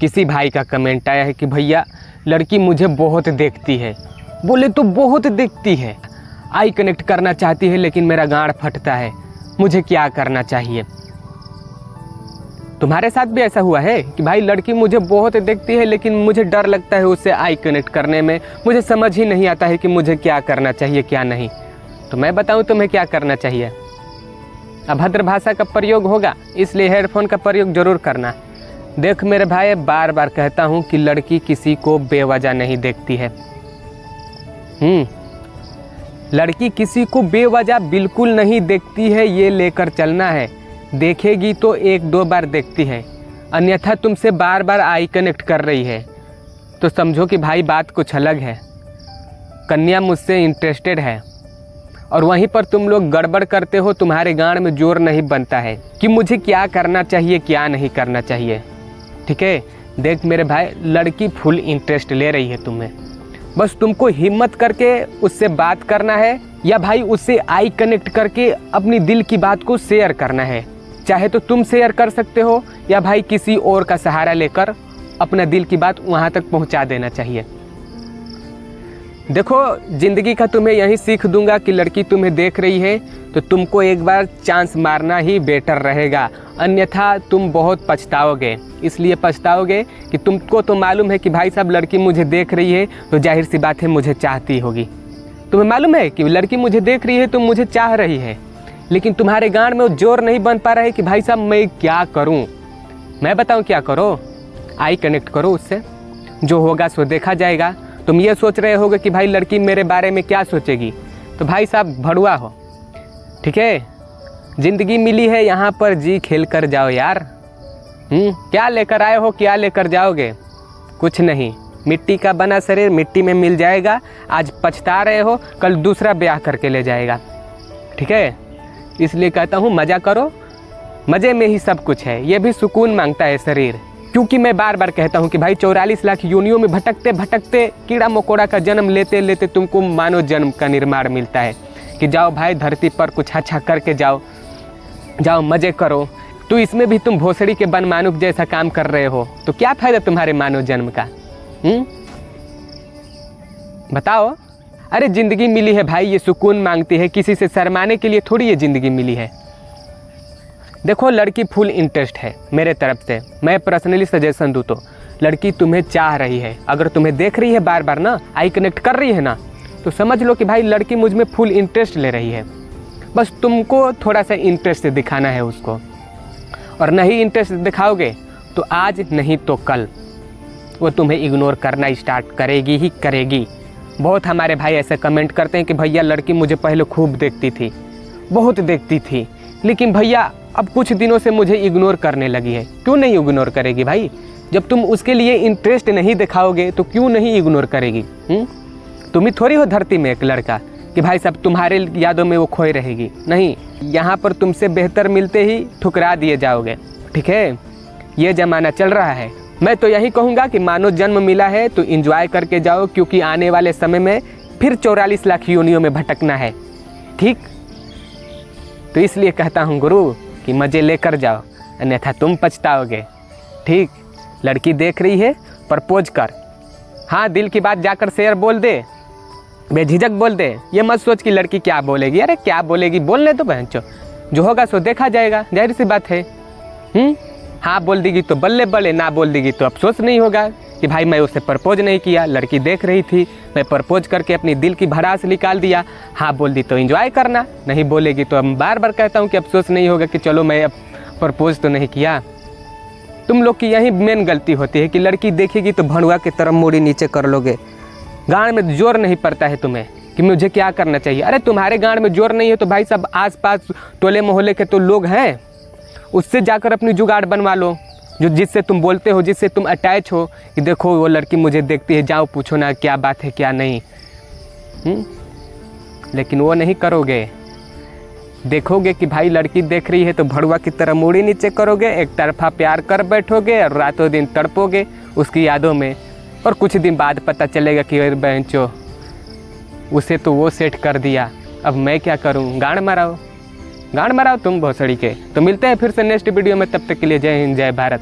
किसी भाई का कमेंट आया है कि भैया लड़की मुझे बहुत देखती है, बोले तो बहुत देखती है, आई कनेक्ट करना चाहती है लेकिन मेरा गांड फटता है, मुझे क्या करना चाहिए। तुम्हारे साथ भी ऐसा हुआ है कि भाई लड़की मुझे बहुत देखती है लेकिन मुझे डर लगता है उससे आई कनेक्ट करने में, मुझे समझ ही नहीं आता है कि मुझे क्या करना चाहिए क्या नहीं। तो मैं बताऊं तुम्हें क्या करना चाहिए। अभद्र भाषा का प्रयोग होगा इसलिए हेडफोन का प्रयोग जरूर करना। देख मेरे भाई, बार बार कहता हूं कि लड़की किसी को बेवजह नहीं देखती है। लड़की किसी को बेवजह बिल्कुल नहीं देखती है, ये लेकर चलना है। देखेगी तो एक दो बार देखती है, अन्यथा तुमसे बार बार आई कनेक्ट कर रही है तो समझो कि भाई बात कुछ अलग है, कन्या मुझसे इंटरेस्टेड है। और वहीं पर तुम लोग गड़बड़ करते हो, तुम्हारे गांड में जोर नहीं बनता है कि मुझे क्या करना चाहिए क्या नहीं करना चाहिए। ठीक है, देख मेरे भाई, लड़की फुल इंटरेस्ट ले रही है तुम्हें, बस तुमको हिम्मत करके उससे बात करना है या भाई उससे आई कनेक्ट करके अपनी दिल की बात को शेयर करना है। चाहे तो तुम शेयर कर सकते हो या भाई किसी और का सहारा लेकर अपना दिल की बात वहाँ तक पहुँचा देना चाहिए। देखो ज़िंदगी का तुम्हें यही सीख दूंगा कि लड़की तुम्हें देख रही है तो तुमको एक बार चांस मारना ही बेटर रहेगा, अन्यथा तुम बहुत पछताओगे। इसलिए पछताओगे कि तुमको तो मालूम है कि भाई साहब लड़की मुझे देख रही है तो जाहिर सी बात है मुझे चाहती होगी। तुम्हें मालूम है कि लड़की मुझे देख रही है तो मुझे चाह रही है, लेकिन तुम्हारे गांड में वो जोर नहीं बन पा रहा है कि भाई साहब मैं क्या करूं। मैं बताऊं क्या करो, आई कनेक्ट करो उससे, जो होगा सो देखा जाएगा। तुम ये सोच रहे होगे कि भाई लड़की मेरे बारे में क्या सोचेगी, तो भाई साहब भड़ुआ हो। ठीक है, ज़िंदगी मिली है यहाँ पर जी खेल कर जाओ यार। क्या लेकर आए हो, क्या लेकर जाओगे, कुछ नहीं। मिट्टी का बना शरीर मिट्टी में मिल जाएगा। आज पछता रहे हो, कल दूसरा ब्याह करके ले जाएगा। ठीक है, इसलिए कहता हूँ मज़ा करो, मज़े में ही सब कुछ है। ये भी सुकून मांगता है शरीर, क्योंकि मैं बार बार कहता हूँ कि भाई 44 लाख योनियों में भटकते भटकते कीड़ा मकोड़ा का जन्म लेते लेते तुमको मानव जन्म का निर्माण मिलता है कि जाओ भाई धरती पर कुछ अच्छा करके जाओ, जाओ मज़े करो। तो इसमें भी तुम भोसड़ी के बनमानुक जैसा काम कर रहे हो तो क्या फ़ायदा तुम्हारे मानव जन्म का। बताओ। अरे ज़िंदगी मिली है भाई, ये सुकून मांगती है, किसी से शर्माने के लिए थोड़ी ये ज़िंदगी मिली है। देखो लड़की फुल इंटरेस्ट है मेरे तरफ से, मैं पर्सनली सजेशन दूँ तो लड़की तुम्हें चाह रही है। अगर तुम्हें देख रही है बार बार ना, आई कनेक्ट कर रही है ना, तो समझ लो कि भाई लड़की मुझ में फुल इंटरेस्ट ले रही है। बस तुमको थोड़ा सा इंटरेस्ट दिखाना है उसको, और नहीं इंटरेस्ट दिखाओगे तो आज नहीं तो कल वो तुम्हें इग्नोर करना स्टार्ट करेगी ही करेगी। बहुत हमारे भाई ऐसे कमेंट करते हैं कि भैया लड़की मुझे पहले खूब देखती थी, बहुत देखती थी, लेकिन भैया अब कुछ दिनों से मुझे इग्नोर करने लगी है। क्यों नहीं इग्नोर करेगी भाई, जब तुम उसके लिए इंटरेस्ट नहीं दिखाओगे तो क्यों नहीं इग्नोर करेगी। तुम ही थोड़ी हो धरती में एक लड़का कि भाई साहब तुम्हारे यादों में वो खोई रहेगी। नहीं, यहाँ पर तुमसे बेहतर मिलते ही ठुकरा दिए जाओगे। ठीक है, ये ज़माना चल रहा है। मैं तो यही कहूँगा कि मानो जन्म मिला है तो एंजॉय करके जाओ, क्योंकि आने वाले समय में फिर 44 लाख योनियों में भटकना है। ठीक, तो इसलिए कहता हूँ गुरु कि मज़े लेकर जाओ, अन्यथा तुम पछताओगे। ठीक, लड़की देख रही है, प्रपोज कर। हाँ, दिल की बात जाकर शेयर बोल दे, बेझिझक बोल दे। ये मत सोच कि लड़की क्या बोलेगी। अरे क्या बोलेगी, बोलने तो बहनचो, जो होगा सो देखा जाएगा, जाहिर सी बात है। हाँ बोल देगी तो बल्ले बल्ले, ना बोल देगी तो अफसोस नहीं होगा कि भाई मैं उससे प्रपोज नहीं किया, लड़की देख रही थी, मैं प्रपोज करके अपनी दिल की भड़ास निकाल दिया। हाँ बोल दी तो एंजॉय करना, नहीं बोलेगी तो हम बार बार कहता हूँ कि अफसोस नहीं होगा कि चलो मैं अब प्रपोज तो नहीं किया। तुम लोग की यही मेन गलती होती है कि लड़की देखेगी तो भड़ुआ की तरफ मोड़ी नीचे कर लोगे। गांड में जोर नहीं पड़ता है तुम्हें कि मुझे क्या करना चाहिए। अरे तुम्हारे गांड में जोर नहीं है तो भाई सब आसपास टोले मोहल्ले के तो लोग हैं, उससे जाकर अपनी जुगाड़ बनवा लो, जो जिससे तुम बोलते हो, जिससे तुम अटैच हो कि देखो वो लड़की मुझे देखती है, जाओ पूछो ना क्या बात है क्या नहीं। लेकिन वो नहीं करोगे। देखोगे कि भाई लड़की देख रही है तो भड़ुआ की तरह मूड़ी नीचे करोगे, एक तरफा प्यार कर बैठोगे और रातों दिन तड़पोगे उसकी यादों में। और कुछ दिन बाद पता चलेगा कि अरे बहनचो उसे तो वो सेट कर दिया, अब मैं क्या करूं। गांड मराओ तुम भोसड़ी के। तो मिलते हैं फिर से नेक्स्ट वीडियो में, तब तक के लिए जय हिंद जय भारत।